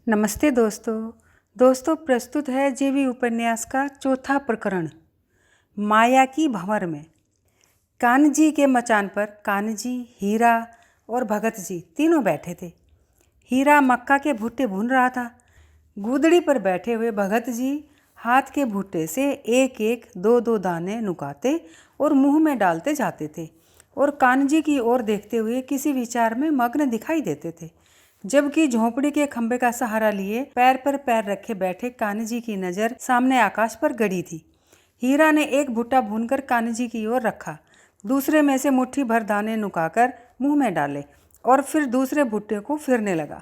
नमस्ते दोस्तों प्रस्तुत है जेवी उपन्यास का चौथा प्रकरण माया की भंवर में। कान्जी के मचान पर कान्जी, हीरा और भगत जी तीनों बैठे थे। हीरा मक्का के भुट्टे भून रहा था। गूदड़ी पर बैठे हुए भगत जी हाथ के भुट्टे से एक एक दो दो दाने नुकाते और मुंह में डालते जाते थे और कान्जी की ओर देखते हुए किसी विचार में मग्न दिखाई देते थे, जबकि झोंपड़ी के खंभे का सहारा लिए पैर पर पैर रखे बैठे कान्जी की नज़र सामने आकाश पर गड़ी थी। हीरा ने एक भुट्टा भूनकर कान्जी की ओर रखा, दूसरे में से मुट्ठी भर दाने नुकाकर मुंह में डाले और फिर दूसरे भुट्टे को फिरने लगा।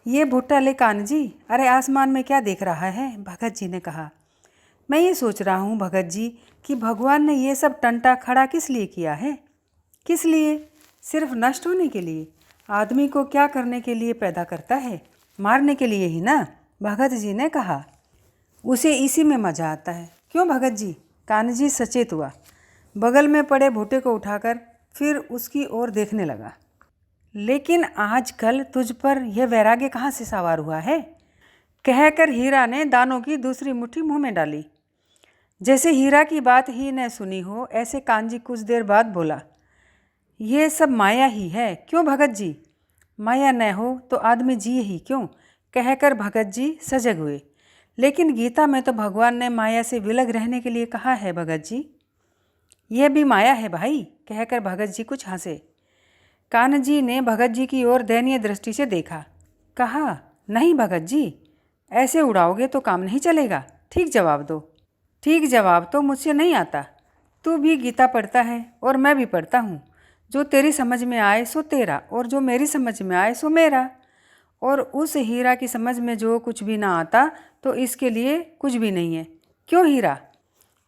ये भुट्टा ले कान्जी। अरे आसमान में क्या देख रहा है? भगत जी ने कहा। मैं ये सोच रहा हूँ भगत जी कि भगवान ने ये सब टंटा खड़ा किस लिए किया है? किस लिए? सिर्फ नष्ट होने के लिए? आदमी को क्या करने के लिए पैदा करता है? मारने के लिए ही ना? भगत जी ने कहा। उसे इसी में मज़ा आता है। क्यों भगत जी? कान्जी सचेत हुआ। बगल में पड़े भुट्टे को उठाकर फिर उसकी ओर देखने लगा। लेकिन आजकल तुझ पर यह वैराग्य कहाँ से सवार हुआ है? कहकर हीरा ने दानों की दूसरी मुट्ठी मुंह में डाली। जैसे हीरा की बात ही न सुनी हो ऐसे कान्जी कुछ देर बाद बोला, ये सब माया ही है। क्यों भगत जी? माया न हो तो आदमी जिए ही क्यों? कहकर भगत जी सजग हुए। लेकिन गीता में तो भगवान ने माया से विलग रहने के लिए कहा है भगत जी। यह भी माया है भाई, कहकर भगत जी कुछ हंसे। कान्जी ने भगत जी की ओर दयनीय दृष्टि से देखा। कहा, नहीं भगत जी, ऐसे उड़ाओगे तो काम नहीं चलेगा। ठीक जवाब दो। ठीक जवाब तो मुझसे नहीं आता। तू भी गीता पढ़ता है और मैं भी पढ़ता हूँ। जो तेरी समझ में आए सो तेरा और जो मेरी समझ में आए सो मेरा। और उस हीरा की समझ में जो कुछ भी ना आता तो इसके लिए कुछ भी नहीं है। क्यों हीरा?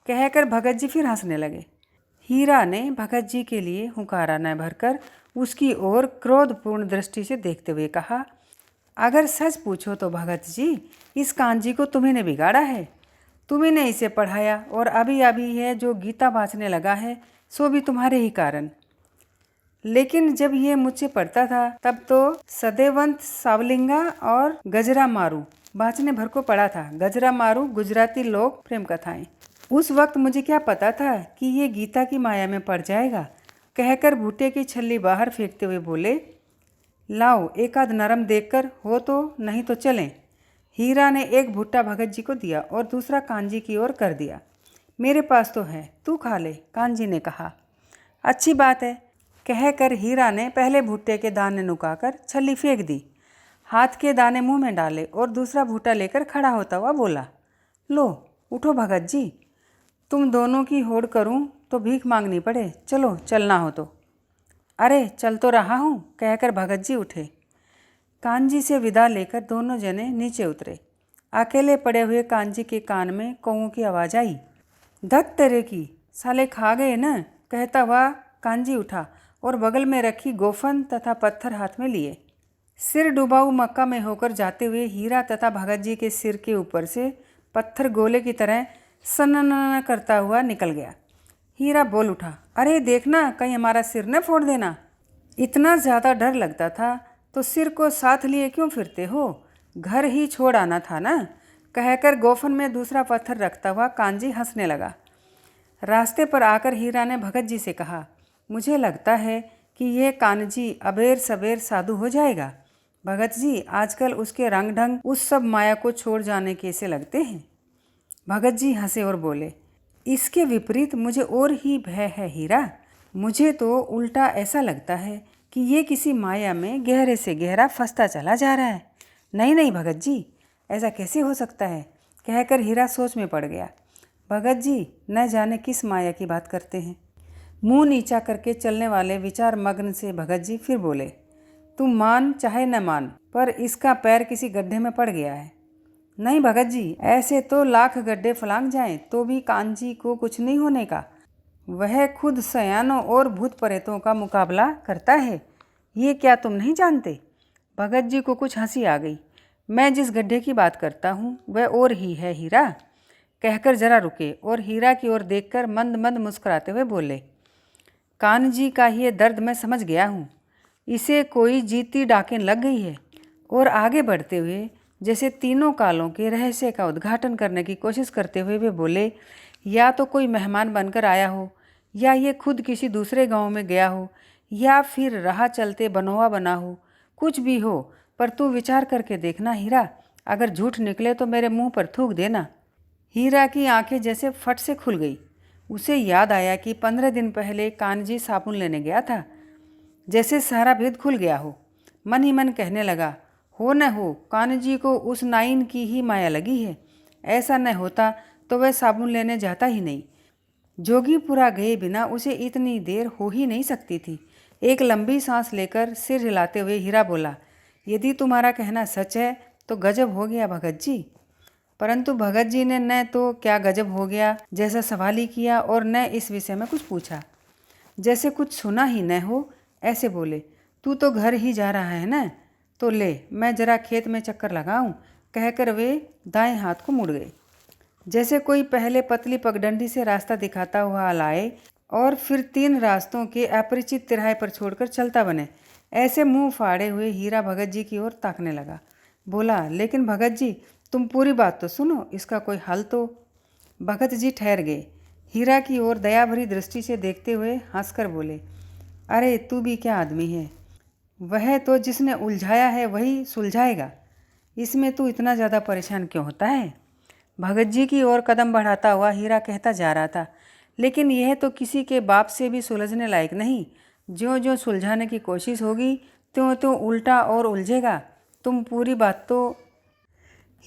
कहकर भगत जी फिर हंसने लगे। हीरा ने भगत जी के लिए हुंकारा न भरकर उसकी ओर क्रोधपूर्ण दृष्टि से देखते हुए कहा, अगर सच पूछो तो भगत जी, इस कान्जी को तुम्ही ने बिगाड़ा है। तुम्ही ने इसे पढ़ाया और अभी अभी है जो गीता बाँचने लगा है सो भी तुम्हारे ही कारण। लेकिन जब ये मुझसे पढ़ता था तब तो सदैवंत सावलिंगा और गजरा मारू बाँचने भर को पढ़ा था। गजरा मारू गुजराती लोक प्रेम कथाएं। उस वक्त मुझे क्या पता था कि ये गीता की माया में पड़ जाएगा। कहकर भुट्टे की छल्ली बाहर फेंकते हुए बोले, लाओ एक आध नरम देखकर हो तो, नहीं तो चलें। हीरा ने एक भुट्टा भगत जी को दिया और दूसरा कान्जी की ओर कर दिया। मेरे पास तो है, तू खा ले, कान्जी ने कहा। अच्छी बात है, कहकर हीरा ने पहले भुट्टे के दाने नुकाकर छल्ली फेंक दी, हाथ के दाने मुंह में डाले और दूसरा भुट्टा लेकर खड़ा होता हुआ बोला, लो उठो भगत जी, तुम दोनों की होड़ करूं तो भीख मांगनी पड़े। चलो चलना हो तो। अरे चल तो रहा हूं, कहकर भगत जी उठे। कान्जी से विदा लेकर दोनों जने नीचे उतरे। अकेले पड़े हुए कान्जी के कान में कौओं की आवाज़ आई। धत तेरे की, साले खा गए न, कहता हुआ कान्जी उठा और बगल में रखी गोफन तथा पत्थर हाथ में लिए सिर डुबाऊ मक्का में होकर जाते हुए हीरा तथा भगत जी के सिर के ऊपर से पत्थर गोले की तरह सनन करता हुआ निकल गया। हीरा बोल उठा, अरे देखना कहीं हमारा सिर न फोड़ देना। इतना ज़्यादा डर लगता था तो सिर को साथ लिए क्यों फिरते हो? घर ही छोड़ आना था ना। कहकर गोफन में दूसरा पत्थर रखता हुआ कान्जी हंसने लगा। रास्ते पर आकर हीरा ने भगत जी से कहा, मुझे लगता है कि यह कान्जी अबेर सबेर साधु हो जाएगा। भगत जी, आजकल उसके रंग ढंग उस सब माया को छोड़ जाने के से लगते हैं। भगत जी हंसे और बोले, इसके विपरीत मुझे और ही भय है हीरा। मुझे तो उल्टा ऐसा लगता है कि ये किसी माया में गहरे से गहरा फंसता चला जा रहा है। नहीं नहीं भगत जी, ऐसा कैसे हो सकता है? कहकर हीरा सोच में पड़ गया। भगत जी न जाने किस माया की बात करते हैं। मुंह नीचा करके चलने वाले विचार मग्न से भगत जी फिर बोले, तुम मान चाहे न मान, पर इसका पैर किसी गड्ढे में पड़ गया है। नहीं भगत जी, ऐसे तो लाख गड्ढे फलांग जाएं तो भी कान्जी को कुछ नहीं होने का। वह खुद सयानों और भूत प्रेतों का मुकाबला करता है। ये क्या तुम नहीं जानते? भगत जी को कुछ हंसी आ गई। मैं जिस गड्ढे की बात करता हूँ वह और ही है हीरा। कहकर जरा रुके और हीरा की ओर देखकर मंद मंद मुस्कुराते हुए बोले, कान्जी का ये दर्द मैं समझ गया हूँ। इसे कोई जीती डाकिन लग गई है। और आगे बढ़ते हुए जैसे तीनों कालों के रहस्य का उद्घाटन करने की कोशिश करते हुए वे बोले, या तो कोई मेहमान बनकर आया हो, या ये खुद किसी दूसरे गांव में गया हो, या फिर राह चलते बनोवा बना हो। कुछ भी हो, पर तू विचार करके देखना हीरा, अगर झूठ निकले तो मेरे मुंह पर थूक देना। हीरा की आंखें जैसे फट से खुल गई। उसे याद आया कि 15 दिन पहले कानजी साबुन लेने गया था। जैसे सारा भेद खुल गया हो। मन ही मन कहने लगा, हो न हो कानजी को उस नाइन की ही माया लगी है। ऐसा न होता तो वह साबुन लेने जाता ही नहीं। जोगीपुरा गए बिना उसे इतनी देर हो ही नहीं सकती थी। एक लंबी सांस लेकर सिर हिलाते हुए हीरा बोला, यदि तुम्हारा कहना सच है तो गजब हो गया भगत जी। परंतु भगत जी ने न तो क्या गजब हो गया जैसा सवाल ही किया और न इस विषय में कुछ पूछा। जैसे कुछ सुना ही न हो ऐसे बोले, तू तो घर ही जा रहा है न, तो ले मैं जरा खेत में चक्कर लगाऊं, कहकर वे दाएं हाथ को मुड़ गए। जैसे कोई पहले पतली पगडंडी से रास्ता दिखाता हुआ लाए और फिर 3 रास्तों के अपरिचित तिराहे पर छोड़कर चलता बने, ऐसे मुंह फाड़े हुए हीरा भगत जी की ओर ताकने लगा। बोला, लेकिन भगत जी तुम पूरी बात तो सुनो, इसका कोई हल तो। भगत जी ठहर गए। हीरा की ओर दया भरी दृष्टि से देखते हुए हंसकर बोले, अरे तू भी क्या आदमी है, वह तो जिसने उलझाया है वही सुलझाएगा, इसमें तू इतना ज़्यादा परेशान क्यों होता है। भगत जी की ओर कदम बढ़ाता हुआ हीरा कहता जा रहा था, लेकिन यह तो किसी के बाप से भी सुलझने लायक नहीं। ज्यों ज्यों सुलझाने की कोशिश होगी त्यों त्यों उल्टा और उलझेगा। तुम पूरी बात तो।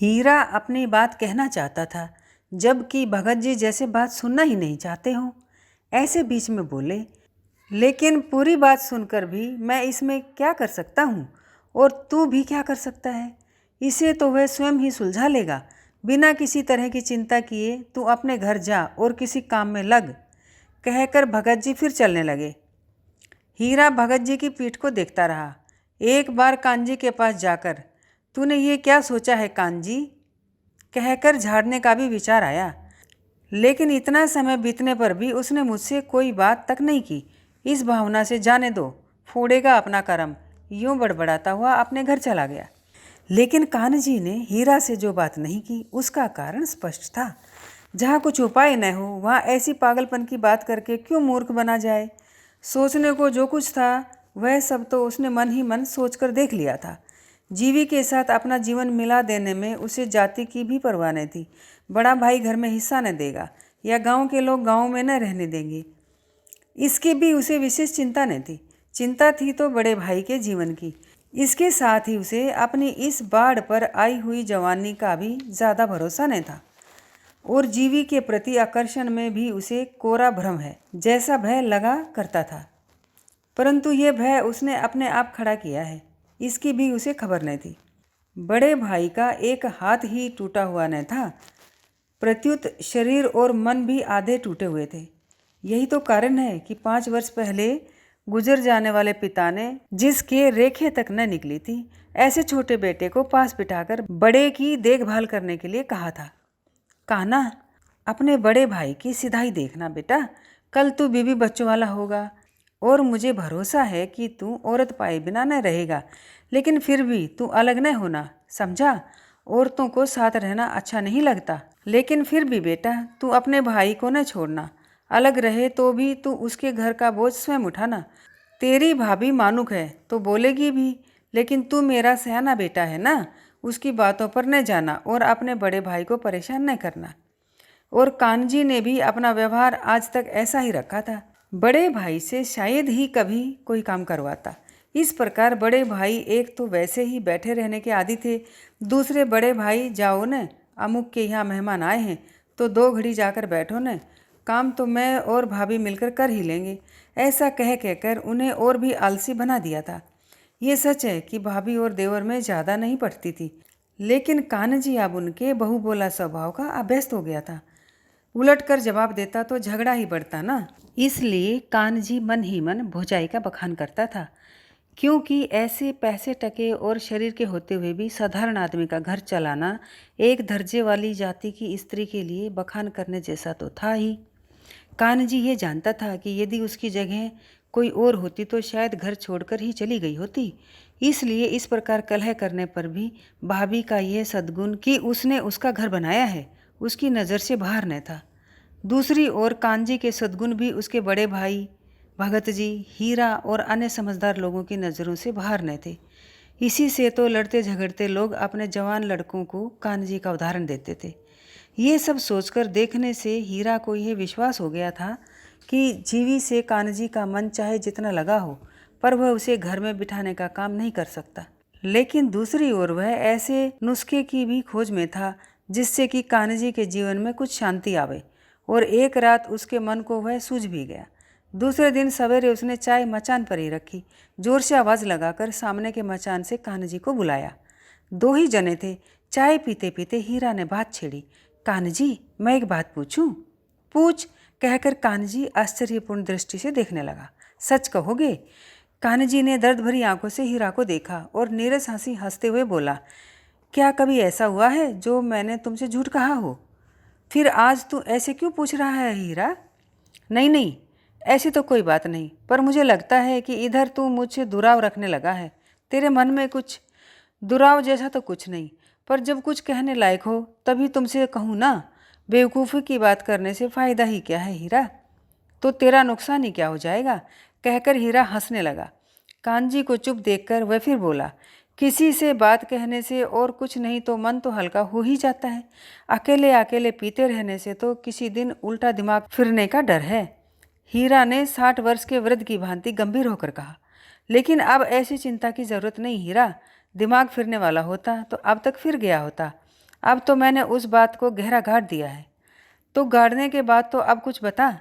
हीरा अपनी बात कहना चाहता था, जबकि भगत जी जैसे बात सुनना ही नहीं चाहते हों। ऐसे बीच में बोले, लेकिन पूरी बात सुनकर भी मैं इसमें क्या कर सकता हूँ, और तू भी क्या कर सकता है। इसे तो वह स्वयं ही सुलझा लेगा। बिना किसी तरह की चिंता किए तू अपने घर जा और किसी काम में लग, कहकर भगत जी फिर चलने लगे। हीरा भगत जी की पीठ को देखता रहा। एक बार कानजी के पास जाकर, तूने ये क्या सोचा है कानजी, कहकर झाड़ने का भी विचार आया, लेकिन इतना समय बीतने पर भी उसने मुझसे कोई बात तक नहीं की। इस भावना से जाने दो, फोड़ेगा अपना कर्म, यूं बड़बड़ाता हुआ अपने घर चला गया। लेकिन कानजी ने हीरा से जो बात नहीं की उसका कारण स्पष्ट था। जहाँ कुछ उपाय न हो वहाँ ऐसी पागलपन की बात करके क्यों मूर्ख बना जाए। सोचने को जो कुछ था वह सब तो उसने मन ही मन सोचकर देख लिया था। जीवी के साथ अपना जीवन मिला देने में उसे जाति की भी परवाह न थी। बड़ा भाई घर में हिस्सा न देगा या गांव के लोग गांव में न रहने देंगे, इसकी भी उसे विशेष चिंता न थी। चिंता थी तो बड़े भाई के जीवन की। इसके साथ ही उसे अपनी इस बाढ़ पर आई हुई जवानी का भी ज़्यादा भरोसा नहीं था, और जीवी के प्रति आकर्षण में भी उसे कोरा भ्रम है जैसा भय लगा करता था। परंतु ये भय उसने अपने आप खड़ा किया है, इसकी भी उसे खबर नहीं थी। बड़े भाई का एक हाथ ही टूटा हुआ न था, प्रत्युत शरीर और मन भी आधे टूटे हुए थे। यही तो कारण है कि 5 वर्ष पहले गुजर जाने वाले पिता ने, जिसके रेखे तक न निकली थी, ऐसे छोटे बेटे को पास बिठाकर बड़े की देखभाल करने के लिए कहा था। कान्हा, अपने बड़े भाई की सिधाई देखना बेटा, कल तू बीवी बच्चों वाला होगा, और मुझे भरोसा है कि तू औरत पाए बिना न रहेगा। लेकिन फिर भी तू अलग न होना, समझा। औरतों को साथ रहना अच्छा नहीं लगता, लेकिन फिर भी बेटा तू अपने भाई को न छोड़ना। अलग रहे तो भी तू उसके घर का बोझ स्वयं उठाना। तेरी भाभी मानुक है तो बोलेगी भी, लेकिन तू मेरा सयाना बेटा है ना, उसकी बातों पर न जाना और अपने बड़े भाई को परेशान न करना। और कानजी ने भी अपना व्यवहार आज तक ऐसा ही रखा था, बड़े भाई से शायद ही कभी कोई काम करवाता। इस प्रकार बड़े भाई एक तो वैसे ही बैठे रहने के आदी थे, दूसरे बड़े भाई जाओ न, अमुक के यहाँ मेहमान आए हैं तो 2 घड़ी जाकर बैठो न, काम तो मैं और भाभी मिलकर कर ही लेंगे, ऐसा कह कहकर उन्हें और भी आलसी बना दिया था। ये सच है कि भाभी और देवर में ज़्यादा नहीं पड़ती थी, लेकिन कान्हजी अब उनके बहुबोला स्वभाव का अभ्यस्त हो गया था। उलटकर जवाब देता तो झगड़ा ही बढ़ता ना, इसलिए कान्हजी मन ही मन भौजाई का बखान करता था। क्योंकि ऐसे पैसे टके और शरीर के होते हुए भी साधारण आदमी का घर चलाना एक दर्जे वाली जाति की स्त्री के लिए बखान करने जैसा तो था ही। कान्हजी ये जानता था कि यदि उसकी जगह कोई और होती तो शायद घर छोड़कर ही चली गई होती, इसलिए इस प्रकार कलह करने पर भी भाभी का यह सद्गुण कि उसने उसका घर बनाया है उसकी नज़र से बाहर न था। दूसरी ओर कान्जी के सद्गुण भी उसके बड़े भाई भगत जी, हीरा और अन्य समझदार लोगों की नज़रों से बाहर न थे। इसी से तो लड़ते झगड़ते लोग अपने जवान लड़कों को कान्जी का उदाहरण देते थे। ये सब सोचकर देखने से हीरा को यह विश्वास हो गया था कि जीवी से कान्जी का मन चाहे जितना लगा हो, पर वह उसे घर में बिठाने का काम नहीं कर सकता। लेकिन दूसरी ओर वह ऐसे नुस्खे की भी खोज में था जिससे कि कान्जी के जीवन में कुछ शांति आवे, और एक रात उसके मन को वह सूझ भी गया। दूसरे दिन सवेरे उसने चाय मचान पर ही रखी, जोर से आवाज़ लगाकर सामने के मचान से कान्जी को बुलाया। 2 ही जने थे। चाय पीते पीते हीरा ने बात छेड़ी, कान्जी, मैं एक बात पूछूं? पूछ, कहकर कान्जी आश्चर्यपूर्ण दृष्टि से देखने लगा। सच कहोगे? कान्जी ने दर्द भरी आंखों से हीरा को देखा और नीरस हंसी हंसते हुए बोला, क्या कभी ऐसा हुआ है जो मैंने तुमसे झूठ कहा हो? फिर आज तू ऐसे क्यों पूछ रहा है हीरा? नहीं नहीं, ऐसी तो कोई बात नहीं, पर मुझे लगता है कि इधर तू मुझसे दुराव रखने लगा है। तेरे मन में कुछ दुराव जैसा तो कुछ नहीं, पर जब कुछ कहने लायक हो तभी तुमसे कहूँ ना। बेवकूफ़ी की बात करने से फ़ायदा ही क्या है हीरा? तो तेरा नुकसान ही क्या हो जाएगा? कहकर हीरा हंसने लगा। कान्जी को चुप देखकर वह फिर बोला, किसी से बात कहने से और कुछ नहीं तो मन तो हल्का हो ही जाता है। अकेले अकेले पीते रहने से तो किसी दिन उल्टा दिमाग फिरने का डर है। हीरा ने 60 वर्ष के वृद्ध की भांति गंभीर होकर कहा, लेकिन अब ऐसी चिंता की जरूरत नहीं हीरा। दिमाग फिरने वाला होता तो अब तक फिर गया होता। अब तो मैंने उस बात को गहरा गाड़ दिया है। तो गाड़ने के बाद तो अब कुछ बता।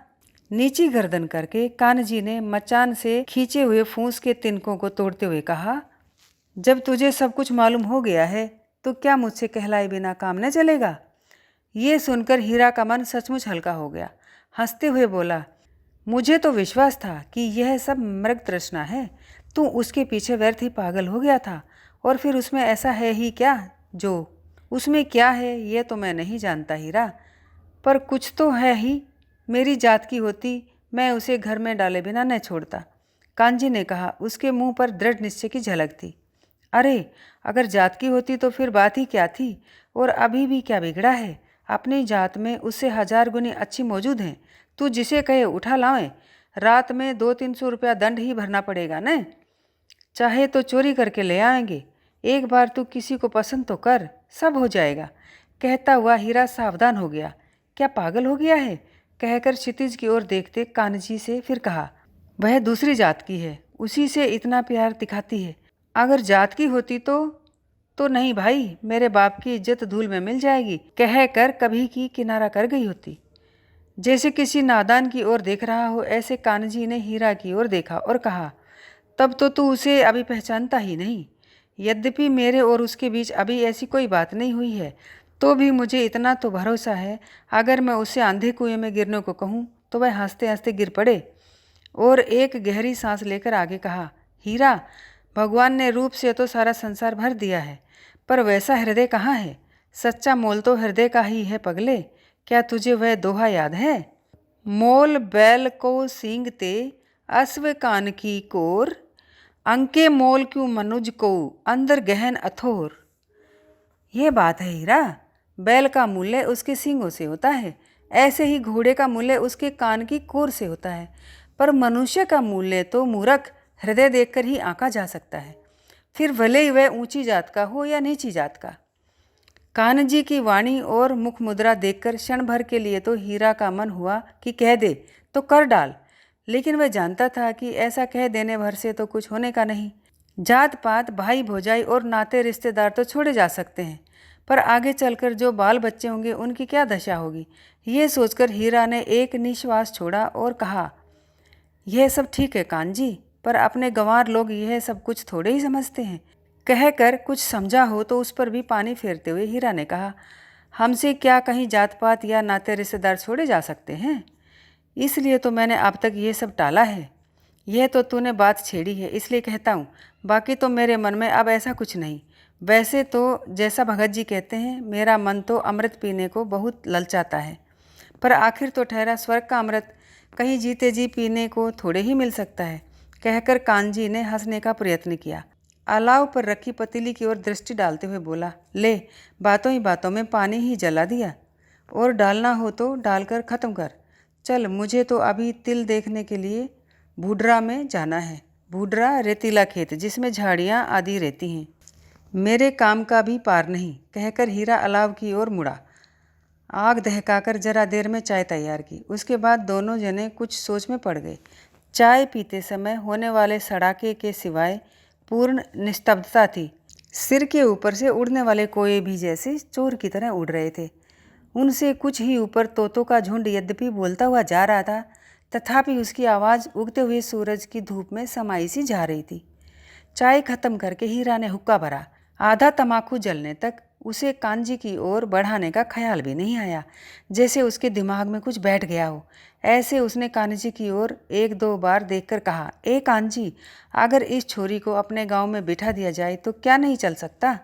नीची गर्दन करके कान्जी ने मचान से खींचे हुए फूस के तिनकों को तोड़ते हुए कहा, जब तुझे सब कुछ मालूम हो गया है तो क्या मुझसे कहलाए बिना काम न चलेगा? ये सुनकर हीरा का मन सचमुच हल्का हो गया। हंसते हुए बोला, मुझे तो विश्वास था कि यह सब मृग तृष्णा है। तू उसके पीछे व्यर्थ ही पागल हो गया था, और फिर उसमें ऐसा है ही क्या जो? उसमें क्या है ये तो मैं नहीं जानता हीरा, पर कुछ तो है ही। मेरी जात की होती मैं उसे घर में डाले बिना न छोड़ता। कान्जी ने कहा। उसके मुंह पर दृढ़ निश्चय की झलक थी। अरे, अगर जात की होती तो फिर बात ही क्या थी, और अभी भी क्या बिगड़ा है? अपनी जात में उससे 1000 गुनी अच्छी मौजूद हैं। तू जिसे कहे उठा लावें। रात में 200-300 रुपया दंड ही भरना पड़ेगा न? चाहे तो चोरी करके ले आएंगे। एक बार तू किसी को पसंद तो कर, सब हो जाएगा। कहता हुआ हीरा सावधान हो गया। क्या पागल हो गया है? कहकर क्षितिज की ओर देखते कान्जी से फिर कहा, वह दूसरी जात की है, उसी से इतना प्यार दिखाती है। अगर जात की होती तो नहीं भाई, मेरे बाप की इज्जत धूल में मिल जाएगी, कहकर कभी की किनारा कर गई होती। जैसे किसी नादान की ओर देख रहा हो, ऐसे कान्जी ने हीरा की ओर देखा और कहा, तब तो तू उसे अभी पहचानता ही नहीं। यद्यपि मेरे और उसके बीच अभी ऐसी कोई बात नहीं हुई है, तो भी मुझे इतना तो भरोसा है, अगर मैं उसे आंधे कुएं में गिरने को कहूँ तो वह हंसते हंसते गिर पड़े। और एक गहरी सांस लेकर आगे कहा, हीरा, भगवान ने रूप से तो सारा संसार भर दिया है, पर वैसा हृदय कहाँ है? सच्चा मोल तो हृदय का ही है पगले। क्या तुझे वह दोहा याद है? मोल बैल को सींगते अश्व कान की कोर, अंके मोल क्यों मनुज को अंदर गहन अथोर। यह बात है हीरा, बैल का मूल्य उसके सींगों से होता है, ऐसे ही घोड़े का मूल्य उसके कान की कोर से होता है, पर मनुष्य का मूल्य तो मूर्ख हृदय देखकर ही आंका जा सकता है, फिर भले ही वह ऊंची जात का हो या नीची जात का। कान्जी की वाणी और मुख मुद्रा देखकर क्षण भर के लिए तो हीरा का मन हुआ कि कह दे तो कर डाल, लेकिन वह जानता था कि ऐसा कह देने भर से तो कुछ होने का नहीं। जात पात, भाई भौजाई और नाते रिश्तेदार तो छोड़े जा सकते हैं, पर आगे चलकर जो बाल बच्चे होंगे उनकी क्या दशा होगी। ये सोचकर हीरा ने एक निश्वास छोड़ा और कहा, यह सब ठीक है कान्जी, पर अपने गंवार लोग यह सब कुछ थोड़े ही समझते हैं। कहकर कुछ समझा हो तो उस पर भी पानी फेरते हुए हीरा ने कहा, हमसे क्या कहीं जात पात या नाते रिश्तेदार छोड़े जा सकते हैं? इसलिए तो मैंने अब तक ये सब टाला है। यह तो तूने बात छेड़ी है इसलिए कहता हूँ, बाकी तो मेरे मन में अब ऐसा कुछ नहीं। वैसे तो जैसा भगत जी कहते हैं, मेरा मन तो अमृत पीने को बहुत ललचाता है, पर आखिर तो ठहरा स्वर्ग का अमृत कहीं जीते जी पीने को थोड़े ही मिल सकता है। कहकर कान्जी ने हंसने का प्रयत्न किया। अलाव पर रखी पतीली की ओर दृष्टि डालते हुए बोला, ले बातों ही बातों में पानी ही जला दिया, और डालना हो तो डालकर ख़त्म कर। चल, मुझे तो अभी तिल देखने के लिए भूडरा में जाना है। भूडरा रेतीला खेत जिसमें झाड़ियाँ आदि रहती हैं, मेरे काम का भी पार नहीं, कहकर हीरा अलाव की ओर मुड़ा। आग दहकाकर जरा देर में चाय तैयार की। उसके बाद दोनों जने कुछ सोच में पड़ गए। चाय पीते समय होने वाले सड़ाके के सिवाय पूर्ण निस्तब्धता थी। सिर के ऊपर से उड़ने वाले कोए भी जैसे चोर की तरह उड़ रहे थे। उनसे कुछ ही ऊपर तोतों का झुंड यद्यपि बोलता हुआ जा रहा था, तथापि उसकी आवाज़ उगते हुए सूरज की धूप में समाई सी जा रही थी। चाय खत्म करके हीरा ने हुक्का भरा। आधा तमाकू जलने तक उसे कांजी की ओर बढ़ाने का ख्याल भी नहीं आया, जैसे उसके दिमाग में कुछ बैठ गया हो। ऐसे उसने कान्जी की ओर एक दो बार देखकर कहा, ए कांजी, अगर इस छोरी को अपने गांव में बिठा दिया जाए तो क्या नहीं चल सकता?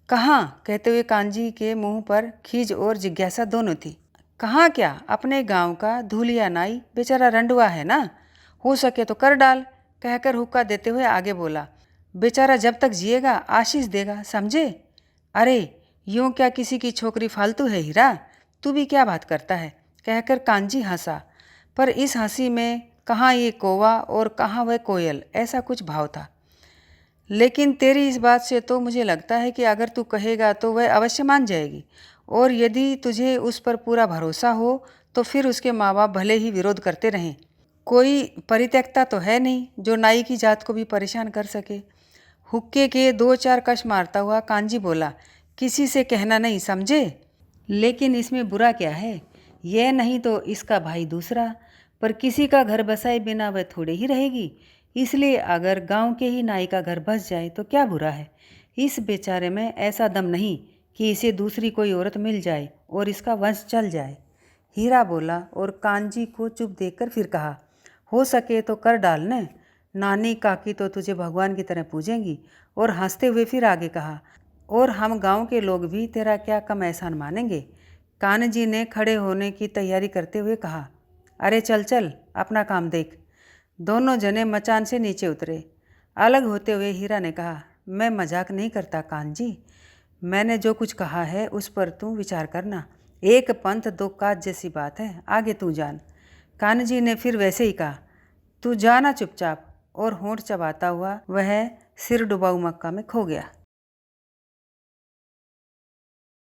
कहाँ? कहते हुए कांजी के मुंह पर खीज और जिज्ञासा दोनों थी। कहाँ क्या, अपने गांव का धूलिया नाई बेचारा रंडुआ है ना, हो सके तो कर डाल, कहकर हुक्का देते हुए आगे बोला। बेचारा जब तक जिएगा आशीष देगा, समझे? अरे यूँ क्या किसी की छोकरी फालतू है हीरा, तू भी क्या बात करता है, कहकर कांजी हंसा। पर इस हंसी में कहाँ ये कौवा और कहाँ वह कोयल, ऐसा कुछ भाव था। लेकिन तेरी इस बात से तो मुझे लगता है कि अगर तू कहेगा तो वह अवश्य मान जाएगी, और यदि तुझे उस पर पूरा भरोसा हो तो फिर उसके माँ बाप भले ही विरोध करते रहें। कोई परित्यक्ता तो है नहीं जो नाई की जात को भी परेशान कर सके। हुक्के के दो चार कश मारता हुआ कांजी बोला, किसी से कहना नहीं, समझे? लेकिन इसमें बुरा क्या है? यह नहीं तो इसका भाई दूसरा, पर किसी का घर बसाए बिना वह थोड़े ही रहेगी। इसलिए अगर गांव के ही नाई का घर बस जाए तो क्या बुरा है? इस बेचारे में ऐसा दम नहीं कि इसे दूसरी कोई औरत मिल जाए और इसका वंश चल जाए। हीरा बोला और कांजी को चुप देखकर फिर कहा, हो सके तो कर डालने, नानी काकी तो तुझे भगवान की तरह पूजेंगी। और हंसते हुए फिर आगे कहा, और हम गांव के लोग भी तेरा क्या कम एहसान मानेंगे। कान्जी ने खड़े होने की तैयारी करते हुए कहा, अरे चल चल, अपना काम देख। दोनों जने मचान से नीचे उतरे। अलग होते हुए हीरा ने कहा, मैं मजाक नहीं करता कान्जी, मैंने जो कुछ कहा है उस पर तू विचार करना। एक पंथ दो काज जैसी बात है, आगे तू जान। कान्जी ने फिर वैसे ही कहा, तू जाना चुपचाप, और होंठ चबाता हुआ वह सिर डुबाऊ मक्का में खो गया।